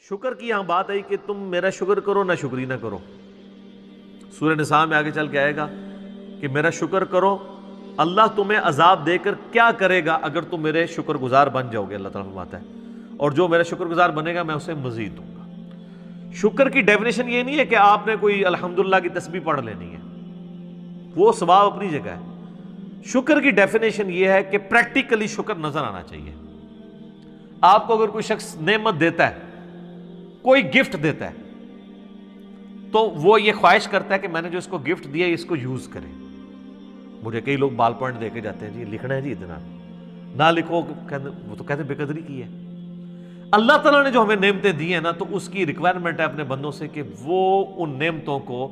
شکر کی یہاں بات آئی کہ تم میرا شکر کرو نہ شکری نہ کرو. سورہ نساء میں آگے چل کے آئے گا کہ میرا شکر کرو، اللہ تمہیں عذاب دے کر کیا کرے گا اگر تم میرے شکر گزار بن جاؤ گے. اللہ تعالیٰ فرماتا ہے اور جو میرا شکر گزار بنے گا میں اسے مزید دوں گا. شکر کی ڈیفینیشن یہ نہیں ہے کہ آپ نے کوئی الحمدللہ کی تسبیح پڑھ لینی ہے، وہ ثواب اپنی جگہ ہے. شکر کی ڈیفینیشن یہ ہے کہ پریکٹیکلی شکر نظر آنا چاہیے. آپ کو اگر کوئی شخص نعمت دیتا ہے، کوئی گفٹ دیتا ہے، تو وہ یہ خواہش کرتا ہے کہ میں نے جو اس کو گفٹ دیا اس کو یوز کرے. مجھے کئی لوگ بال پوائنٹ دے کے جاتے ہیں، جی لکھنا ہے جی اتنا، نہ لکھو، وہ تو کہتے ہیں بے قدری کی ہے. اللہ تعالیٰ نے جو ہمیں نعمتیں دی ہیں نا، تو اس کی ریکوائرمنٹ ہے اپنے بندوں سے کہ وہ ان نعمتوں کو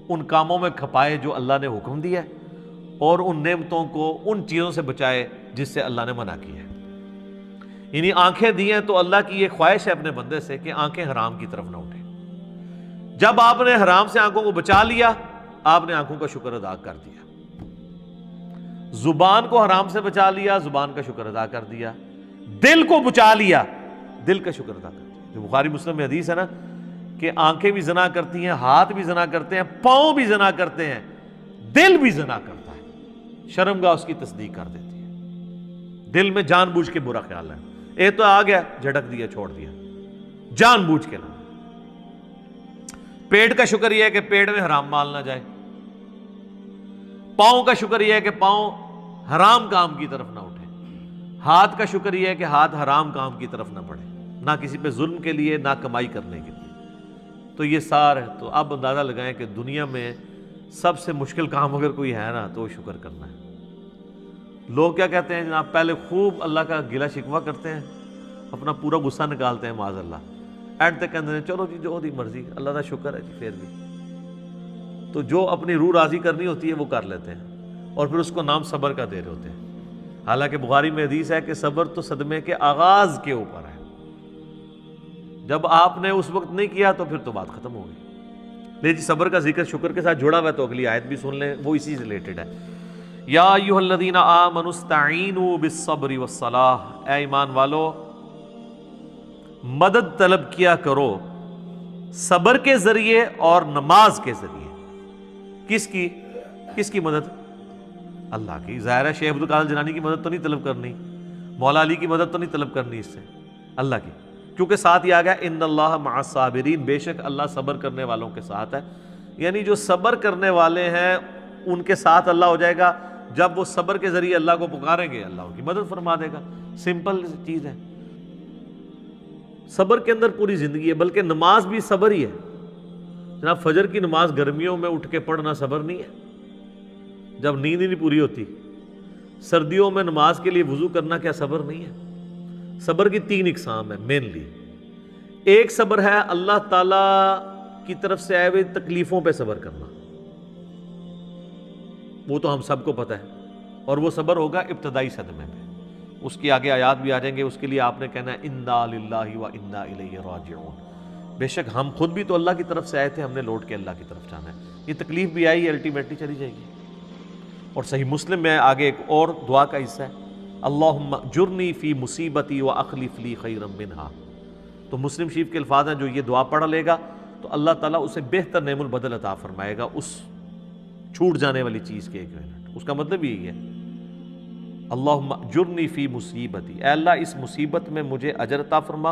ان کاموں میں کھپائے جو اللہ نے حکم دیا ہے، اور ان نعمتوں کو ان چیزوں سے بچائے جس سے اللہ نے منع کیا ہے. یعنی آنکھیں دی ہیں تو اللہ کی یہ خواہش ہے اپنے بندے سے کہ آنکھیں حرام کی طرف نہ اٹھیں. جب آپ نے حرام سے آنکھوں کو بچا لیا، آپ نے آنکھوں کا شکر ادا کر دیا. زبان کو حرام سے بچا لیا، زبان کا شکر ادا کر دیا. دل کو بچا لیا، دل کا شکر ادا کر دیا. جو بخاری مسلم میں حدیث ہے نا کہ آنکھیں بھی زنا کرتی ہیں، ہاتھ بھی زنا کرتے ہیں، پاؤں بھی زنا کرتے ہیں، دل بھی زنا کرتا ہے، شرمگاہ اس کی تصدیق کر دیتی ہے. دل میں جان بوجھ کے برا خیال ہے، اے تو آ گیا جھٹک دیا چھوڑ دیا، جان بوجھ کے نہ. پیٹ کا شکر یہ ہے کہ پیٹ میں حرام مال نہ جائے. پاؤں کا شکر یہ ہے کہ پاؤں حرام کام کی طرف نہ اٹھے. ہاتھ کا شکر یہ ہے کہ ہاتھ حرام کام کی طرف نہ بڑھے، نہ کسی پہ ظلم کے لیے نہ کمائی کرنے کے لیے. تو یہ سار ہے. تو اب اندازہ لگائیں کہ دنیا میں سب سے مشکل کام اگر کوئی ہے نا تو وہ شکر کرنا ہے. لوگ کیا کہتے ہیں جناب، پہلے خوب اللہ کا گلہ شکوہ کرتے ہیں، اپنا پورا غصہ نکالتے ہیں معاذ اللہ، اینڈ تک کہتے ہیں چلو جی جو دی مرضی، اللہ کا شکر ہے جی. پھر بھی تو جو اپنی روح راضی کرنی ہوتی ہے وہ کر لیتے ہیں، اور پھر اس کو نام صبر کا دے رہے ہوتے ہیں. حالانکہ بخاری میں حدیث ہے کہ صبر تو صدمے کے آغاز کے اوپر ہے. جب آپ نے اس وقت نہیں کیا تو پھر تو بات ختم ہو گئی. لے جی صبر کا ذکر شکر کے ساتھ جڑا ہوا ہے، تو اگلی آیت بھی سن لیں، وہ اسی سے ریلیٹڈ ہے. یا ایھا الذین آمنوا استعینوا بالصبر والصلاۃ، اے ایمان والو مدد طلب کیا کرو صبر کے ذریعے اور نماز کے ذریعے. کس کی مدد؟ اللہ کی. ظاہر ہے شیخ عبدالقادر جیلانی کی مدد تو نہیں طلب کرنی، مولا علی کی مدد تو نہیں طلب کرنی، اس سے اللہ کی. کیونکہ ساتھ ہی آ گیا ان اللہ مع الصابرین، بے شک اللہ صبر کرنے والوں کے ساتھ ہے. یعنی جو صبر کرنے والے ہیں ان کے ساتھ اللہ ہو جائے گا. جب وہ صبر کے ذریعے اللہ کو پکاریں گے اللہ ان کی مدد فرما دے گا. سمپل چیز ہے. صبر کے اندر پوری زندگی ہے. بلکہ نماز بھی صبر ہی ہے جناب. فجر کی نماز گرمیوں میں اٹھ کے پڑھنا صبر نہیں ہے جب نیند ہی نہیں پوری ہوتی. سردیوں میں نماز کے لیے وضو کرنا کیا صبر نہیں ہے؟ صبر کی 3 اقسام ہے مینلی. ایک صبر ہے اللہ تعالیٰ کی طرف سے آئے ہوئے تکلیفوں پہ صبر کرنا، وہ تو ہم سب کو پتہ ہے، اور وہ صبر ہوگا ابتدائی صدمے پہ. اس کی آگے آیات بھی آ جائیں گے. اس کے لیے آپ نے کہنا ہے انا للہ و انا الیہ راجعون. بے شک ہم خود بھی تو اللہ کی طرف سے آئے تھے، ہم نے لوٹ کے اللہ کی طرف جانا ہے. یہ تکلیف بھی آئی، الٹیمیٹلی چلی جائے گی. اور صحیح مسلم میں آگے ایک اور دعا کا حصہ ہے، اللہم اجرنی فی مصیبتی واخلف لی خیرا منہا. تو مسلم شریف کے الفاظ ہیں، جو یہ دعا پڑھ لے گا تو اللہ تعالیٰ اسے بہتر نعم البدل عطا فرمائے گا اس چھوٹ جانے والی چیز کے ایکویولنٹ. اس کا مطلب یہی ہے اللہم اجرنی فی مصیبتی، اے اللہ اس مصیبت میں مجھے اجر عطا فرما،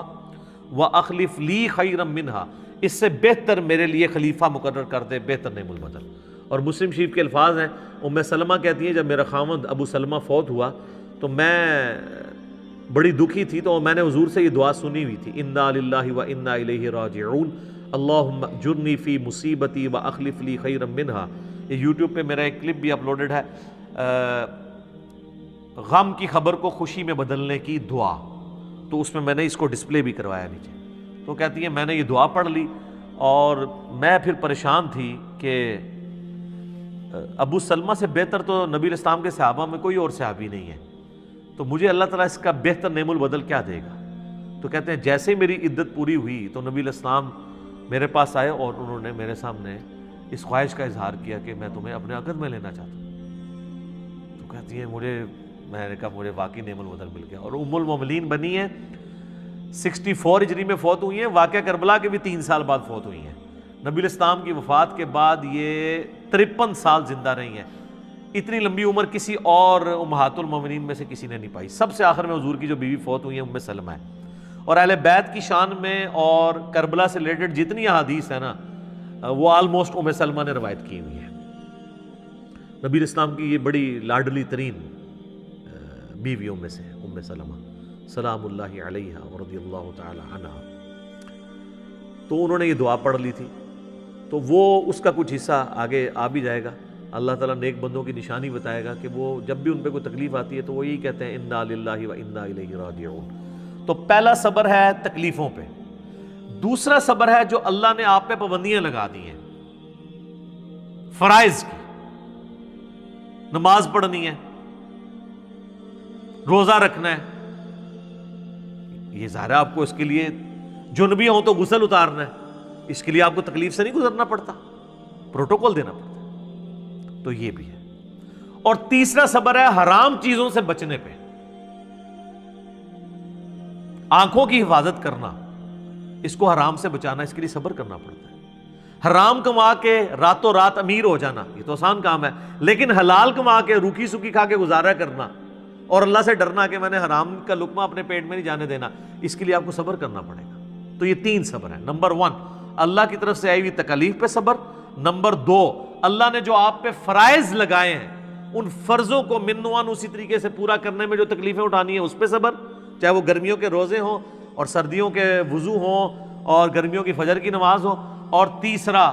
واخلف لی خیرا منہا، اس سے بہتر میرے لیے خلیفہ مقرر کر دے، بہتر نعم البدل. اور مسلم شریف کے الفاظ ہیں، ام سلمہ کہتی ہیں جب میرا خاوند ابو سلمہ فوت ہوا تو میں بڑی دکھی تھی، تو میں نے حضور سے یہ دعا سنی ہوئی تھی، انا للہ و انا الیہ راجعون اللہم اجرنی فی مصیبتی واخلف لی خیرا منہا. یہ یوٹیوب پہ میرا ایک کلپ بھی اپلوڈڈ ہے، غم کی خبر کو خوشی میں بدلنے کی دعا. تو اس میں نے اس کو ڈسپلے بھی کروایا نیچے. تو کہتی ہیں میں نے یہ دعا پڑھ لی اور میں پھر پریشان تھی کہ ابو سلمہ سے بہتر تو نبی الاسلام کے صحابہ میں کوئی اور صحابی نہیں ہے، تو مجھے اللہ تعالیٰ اس کا بہتر نعم البدل کیا دے گا. تو کہتے ہیں جیسے میری عدت پوری ہوئی تو نبی الاسلام میرے پاس آئے اور انہوں نے میرے سامنے اس خواہش کا اظہار کیا کہ میں تمہیں اپنے عقد میں لینا چاہتا ہوں. تو کہتی ہیں میں نے کہا مجھے واقعی نعم البدل مل گیا. اور ام المومنین بنی ہے 64 ہجری میں فوت ہوئی ہیں، واقعہ کربلا کے بھی 3 سال بعد فوت ہوئی ہیں۔ نبی الاسلام کی وفات کے بعد یہ 53 سال زندہ رہی ہیں۔ اتنی لمبی عمر کسی اور امہات المومنین میں سے کسی نے نہیں پائی۔ سب سے آخر میں حضور کی جو بیوی فوت ہوئی ہیں ام سلمہ ہے۔ اور اہل بیت کی شان میں اور کربلا سے ریلیٹڈ جتنی احادیث ہیں نا وہ آلموسٹ ام سلمہ نے روایت کی ہوئی ہے۔ نبی الاسلام کی یہ بڑی لاڈلی ترین بیویوں میں سے ام سلمہ سلام اللہ علیہا ورضی اللہ تعالی عنہا۔ تو انہوں نے یہ دعا پڑھ لی تھی، تو وہ اس کا کچھ حصہ آگے آ بھی جائے گا۔ اللہ تعالیٰ نیک بندوں کی نشانی بتائے گا کہ وہ جب بھی ان پہ کوئی تکلیف آتی ہے تو وہ یہی کہتے ہیں انا للہ و انا الیہ راجعون۔ تو پہلا صبر ہے تکلیفوں پہ، دوسرا صبر ہے جو اللہ نے آپ پہ پابندیاں لگا دی ہیں فرائض کی، نماز پڑھنی ہے، روزہ رکھنا ہے، یہ ظاہر ہے آپ کو اس کے لیے جنبی ہوں تو غسل اتارنا ہے، اس کے لیے آپ کو تکلیف سے نہیں گزرنا پڑتا، پروٹوکول دینا پڑتا ہے، تو یہ بھی ہے۔ اور تیسرا صبر ہے حرام چیزوں سے بچنے پہ، آنکھوں کی حفاظت کرنا، اس کو حرام سے بچانا، اس کے لیے صبر کرنا پڑتا ہے۔ حرام کما کے راتوں رات امیر ہو جانا یہ تو آسان کام ہے، لیکن حلال کما کے روکھی سوکھی کھا کے گزارا کرنا اور اللہ سے ڈرنا کہ میں نے حرام کا لقمہ اپنے پیٹ میں نہیں جانے دینا، اس کے لیے آپ کو صبر کرنا پڑے گا۔ تو یہ 3 صبر ہیں۔ نمبر 1 اللہ کی طرف سے آئی ہوئی تکالیف پہ صبر، نمبر 2 اللہ نے جو آپ پہ فرائض لگائے ہیں ان فرضوں کو منوان اسی طریقے سے پورا کرنے میں جو تکلیفیں اٹھانی ہیں اس پہ صبر، چاہے وہ گرمیوں کے روزے ہوں اور سردیوں کے وضو ہوں اور گرمیوں کی فجر کی نماز ہو، اور تیسرا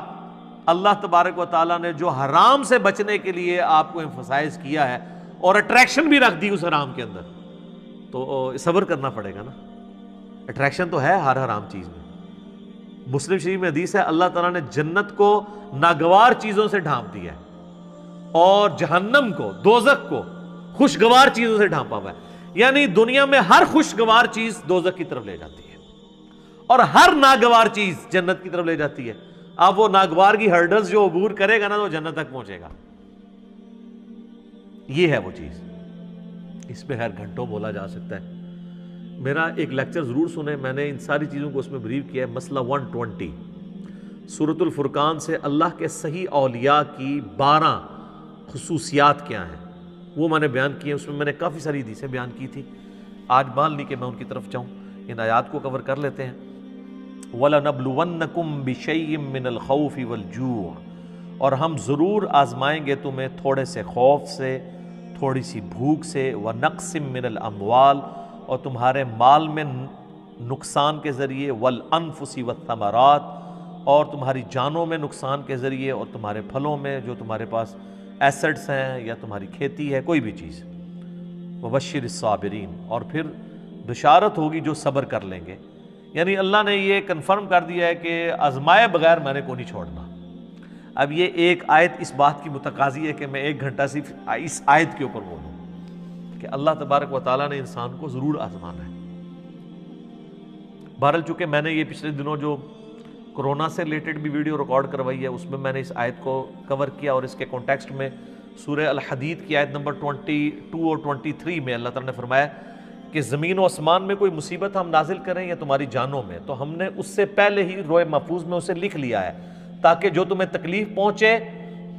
اللہ تبارک و تعالیٰ نے جو حرام سے بچنے کے لیے آپ کو ایمفسائز کیا ہے اور اٹریکشن بھی رکھ دی اس حرام کے اندر، تو صبر کرنا پڑے گا نا۔ اٹریکشن تو ہے ہر حرام چیز میں۔ مسلم شریف میں حدیث ہے اللہ تعالیٰ نے جنت کو ناگوار چیزوں سے ڈھانپ دیا ہے اور جہنم کو، دوزخ کو خوشگوار چیزوں سے ڈھانپا ہوا ہے، یعنی دنیا میں ہر خوشگوار چیز دوزخ کی طرف لے جاتی ہے اور ہر ناگوار چیز جنت کی طرف لے جاتی ہے۔ اب وہ ناگوار کی ہرڈلز جو عبور کرے گا نا تو جنت تک پہنچے گا، یہ ہے وہ چیز۔ اس پہ خیر گھنٹوں بولا جا سکتا ہے، میرا ایک لیکچر ضرور سنیں، میں نے ان ساری چیزوں کو اس میں بریف کیا ہے۔ مسئلہ 120 سورۃ الفرقان سے اللہ کے صحیح اولیاء کی 12 خصوصیات کیا ہیں وہ میں نے بیان کیے، اس میں میں نے کافی ساری حدیثیں بیان کی تھی، آج بال نہیں کہ میں ان کی طرف جاؤں، ان آیات کو کور کر لیتے ہیں۔ وَلَنَبْلُوَنَّكُمْ بِشَيْءٍ مِّنَ الْخَوْفِ وَالْجُوعِ، اور ہم ضرور آزمائیں گے تمہیں تھوڑے سے خوف سے، تھوڑی سی بھوک سے، وَنَقْصٍ مِّنَ الْأَمْوَالِ، اور تمہارے مال میں نقصان کے ذریعے، وَالْأَنفُسِ وَالثَّمَرَاتِ، اور تمہاری جانوں میں نقصان کے ذریعے، اور تمہارے پھلوں میں جو تمہارے پاس ایسٹس ہیں یا تمہاری کھیتی ہے کوئی بھی چیز۔ وَبَشِّرِ الصَّابِرِينَ، اور پھر بشارت ہوگی جو صبر کر لیں گے، یعنی اللہ نے یہ کنفرم کر دیا ہے کہ آزمائے بغیر میں نے کو نہیں چھوڑنا۔ اب یہ ایک آیت اس بات کی متقاضی ہے کہ میں 1 گھنٹہ صرف اس آیت کے اوپر بولوں کہ اللہ تبارک و تعالیٰ نے انسان کو ضرور آزمانا ہے۔ بہرحال چونکہ میں نے یہ پچھلے دنوں جو کرونا سے ریلیٹڈ بھی ویڈیو ریکارڈ کروائی ہے اس میں میں نے اس آیت کو کور کیا، اور اس کے کانٹیکسٹ میں سورہ الحدید کی آیت نمبر 22 اور 23 میں اللہ تعالیٰ نے فرمایا کہ زمین و آسمان میں کوئی مصیبت ہم نازل کریں یا تمہاری جانوں میں تو ہم نے اس سے پہلے ہی روئے محفوظ میں اسے لکھ لیا ہے، تاکہ جو تمہیں تکلیف پہنچے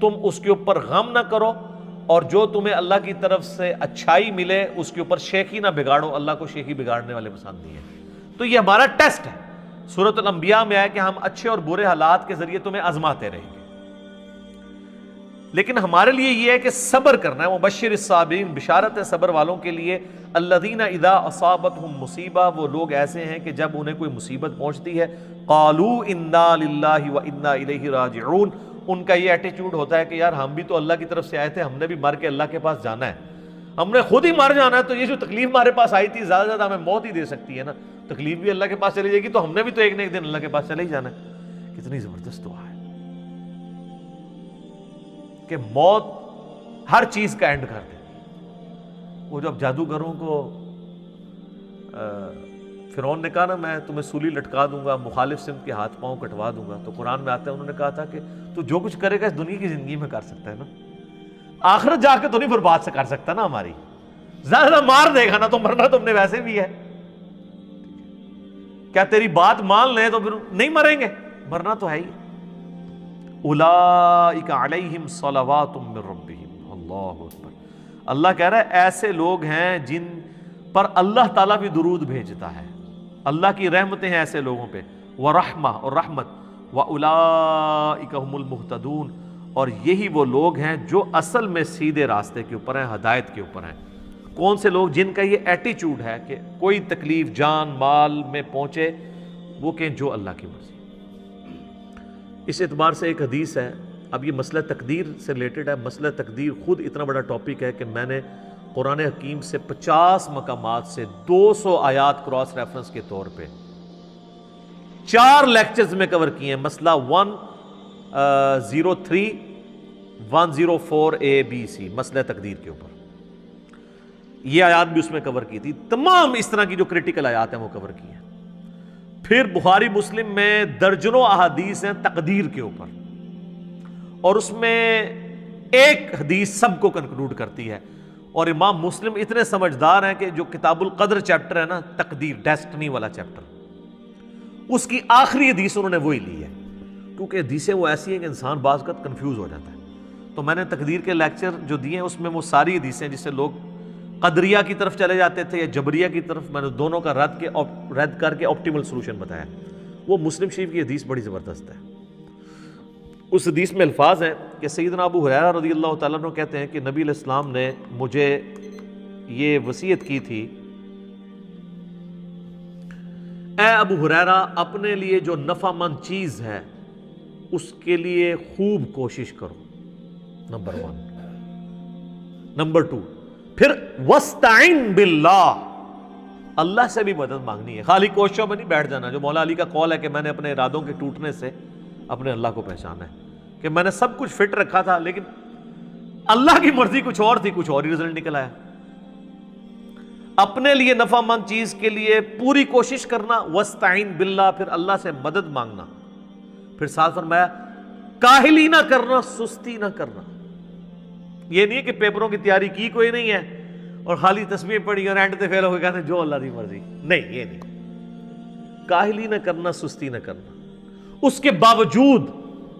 تم اس کے اوپر غم نہ کرو، اور جو تمہیں اللہ کی طرف سے اچھائی ملے اس کے اوپر شیخی نہ بگاڑو، اللہ کو شیخی بگاڑنے والے پسند نہیں ہے۔ تو یہ ہمارا ٹیسٹ ہے، سورۃ الانبیاء میں ہے کہ ہم اچھے اور برے حالات کے ذریعے تمہیں آزماتے رہیں گے، لیکن ہمارے لیے یہ ہے کہ صبر کرنا ہے۔ مبشر الصابرین، بشارت ہے صبر والوں کے لیے۔ الذین اذا اصابتہم مصیبہ، وہ لوگ ایسے ہیں کہ جب انہیں کوئی مصیبت پہنچتی ہے، قالوا انا للہ وانا الیہ راجعون، ان کا یہ ایٹیچیوڈ ہوتا ہے کہ یار ہم بھی تو اللہ کی طرف سے آئے تھے، ہم نے بھی مر کے اللہ کے پاس جانا ہے، ہم نے خود ہی مر جانا ہے، تو یہ جو تکلیف ہمارے پاس آئی تھی زیادہ سے زیادہ ہمیں موت ہی دے سکتی ہے نا، تکلیف بھی اللہ کے پاس چلی جائے گی تو ہم نے بھی تو ایک نہ ایک دن اللہ کے پاس چلے ہی جانا ہے۔ کتنی زبردست دعا ہے کہ موت ہر چیز کا اینڈ کر دے۔ وہ جب جادوگروں کو فرعون نے کہا نا میں تمہیں سولی لٹکا دوں گا، مخالف سمت کے ہاتھ پاؤں کٹوا دوں گا، تو قرآن میں آتا ہے انہوں نے کہا تھا کہ تو جو کچھ کرے گا اس دنیا کی زندگی میں کر سکتا ہے نا، آخرت جا کے تو نہیں برباد سے کر سکتا نا ہماری، زیادہ مار دے گا نا تو مرنا تم نے ویسے بھی ہے۔ کیا تیری بات مان لیں تو پھر نہیں مریں گے؟ مرنا تو ہے ہی۔ اولئک علیہم صلوات من ربہم، اللہ اکبر۔ اللہ کہہ رہا ہے ایسے لوگ ہیں جن پر اللہ تعالیٰ بھی درود بھیجتا ہے، اللہ کی رحمتیں ہیں ایسے لوگوں پہ، ورحمہ اور رحمت، واولئک هم المہتدون، اور یہی وہ لوگ ہیں جو اصل میں سیدھے راستے کے اوپر ہیں، ہدایت کے اوپر ہیں۔ کون سے لوگ؟ جن کا یہ ایٹیچیوڈ ہے کہ کوئی تکلیف جان مال میں پہنچے وہ کہیں جو اللہ کی مرضی۔ اس اعتبار سے ایک حدیث ہے، اب یہ مسئلہ تقدیر سے ریلیٹڈ ہے۔ مسئلہ تقدیر خود اتنا بڑا ٹاپک ہے کہ میں نے قرآن حکیم سے 50 مقامات سے 200 آیات کراس ریفرنس کے طور پہ 4 لیکچرز میں کور کیے ہیں۔ مسئلہ 103 104 ABC، مسئلہ تقدیر کے اوپر یہ آیات بھی اس میں کور کی تھی۔ تمام اس طرح کی جو کریٹیکل آیات ہیں وہ کور کی ہیں۔ پھر بخاری مسلم میں درجنوں احادیث ہیں تقدیر کے اوپر، اور اس میں ایک حدیث سب کو کنکلوڈ کرتی ہے۔ اور امام مسلم اتنے سمجھدار ہیں کہ جو کتاب القدر چیپٹر ہے نا، تقدیر ڈیسٹنی والا چیپٹر، اس کی آخری حدیث انہوں نے وہی لی ہے، کیونکہ حدیثیں وہ ایسی ہیں کہ انسان بعض وقت کنفیوز ہو جاتا ہے۔ تو میں نے تقدیر کے لیکچر جو دیے ہیں اس میں وہ ساری حدیثیں جس سے لوگ قدریہ کی طرف چلے جاتے تھے یا جبریہ کی طرف، میں نے دونوں کا رد کر کے آپٹیمل سلوشن بتایا۔ وہ مسلم شریف کی حدیث بڑی زبردست ہے۔ اس حدیث میں الفاظ ہیں کہ سیدنا ابو ہریرہ رضی اللہ تعالیٰ عنہ کہتے ہیں کہ نبی علیہ السلام نے مجھے یہ وصیت کی تھی، اے ابو ہریرہ اپنے لیے جو نفع مند چیز ہے اس کے لیے خوب کوشش کرو، نمبر 1۔ نمبر 2، پھر وَاسْتَعِن بِاللَّهِ، اللہ سے بھی مدد مانگنی ہے، خالی کوششوں میں نہیں بیٹھ جانا۔ جو مولا علی کا قول ہے کہ میں نے اپنے ارادوں کے ٹوٹنے سے اپنے اللہ کو پہچانا ہے، کہ میں نے سب کچھ فٹ رکھا تھا لیکن اللہ کی مرضی کچھ اور تھی، کچھ اور ہی رزلٹ نکل آیا۔ اپنے لیے نفع مند چیز کے لیے پوری کوشش کرنا، وَاسْتَعِن بِاللَّهِ، پھر اللہ سے مدد مانگنا۔ پھر ساتھ فرمایا کاہلی نہ کرنا، سستی نہ کرنا۔ یہ نہیں کہ پیپروں کی تیاری کی کوئی نہیں ہے اور خالی تسبیح پڑھی اور اینڈ تے فیل ہو کے کہتے ہیں جو اللہ دی مرضی، نہیں، یہ نہیں۔ کاہلی نہ کرنا، سستی نہ کرنا۔ اس کے باوجود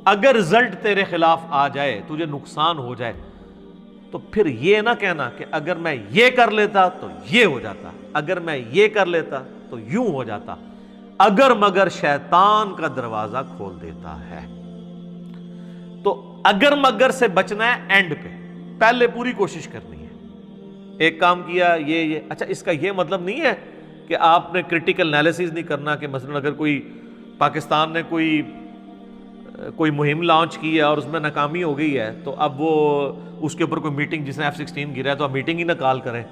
اگر رزلٹ تیرے خلاف آ جائے، تجھے نقصان ہو جائے، تو پھر یہ نہ کہنا کہ اگر میں یہ کر لیتا تو یہ ہو جاتا، اگر میں یہ کر لیتا تو یوں ہو جاتا، اگر مگر شیطان کا دروازہ کھول دیتا ہے۔ تو اگر مگر سے بچنا ہے اینڈ پہ، پہلے پوری کوشش کرنی ہے۔ ایک کام کیا یہ اچھا، اس کا یہ مطلب نہیں ہے کہ آپ نے کرٹیکل انالیسز نہیں کرنا، کہ مثلا اگر کوئی پاکستان نے کوئی مہم لانچ کی ہے اور اس میں ناکامی ہو گئی ہے تو اب وہ اس کے اوپر کوئی میٹنگ، جس نے F-16 گرا ہے تو آپ میٹنگ ہی نہ کال کریں،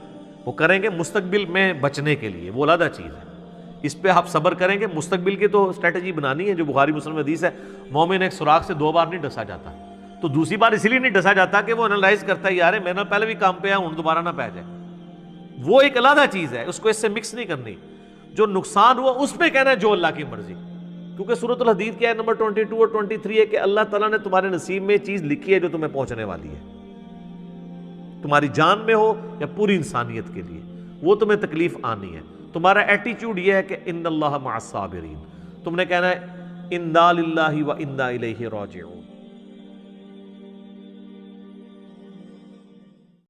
وہ کریں گے مستقبل میں بچنے کے لیے، وہ علیحدہ چیز ہے۔ اس پہ آپ صبر کریں گے، مستقبل کی تو اسٹریٹجی بنانی ہے۔ جو بخاری مسلم حدیث ہے، مومن ایک سوراخ سے 2 بار نہیں ڈسا جاتا، تو دوسری بار اسی لیے نہیں ڈسا جاتا کہ وہ انالائز کرتا ہے یار میں نے پہلے بھی کام پہ ہوں دوبارہ نہ پہ جائے، وہ ایک علیحدہ چیز ہے، اس کو اس سے مکس نہیں کرنی۔ جو نقصان ہوا اس پہ کہنا ہے جو اللہ کی مرضی، کیونکہ سورۃ الحدید کیا ہے نمبر 22 اور 23 ہے کہ اللہ تعالیٰ نے تمہارے نصیب میں چیز لکھی ہے جو تمہیں پہنچنے والی ہے، تمہاری جان میں ہو یا پوری انسانیت کے لیے، وہ تمہیں تکلیف آنی ہے۔ تمہارا ایٹیچیوڈ یہ ہے کہ ان اللہ مع الصابرین، تم نے کہنا ہے انا للہ و انا الیہ راجعون۔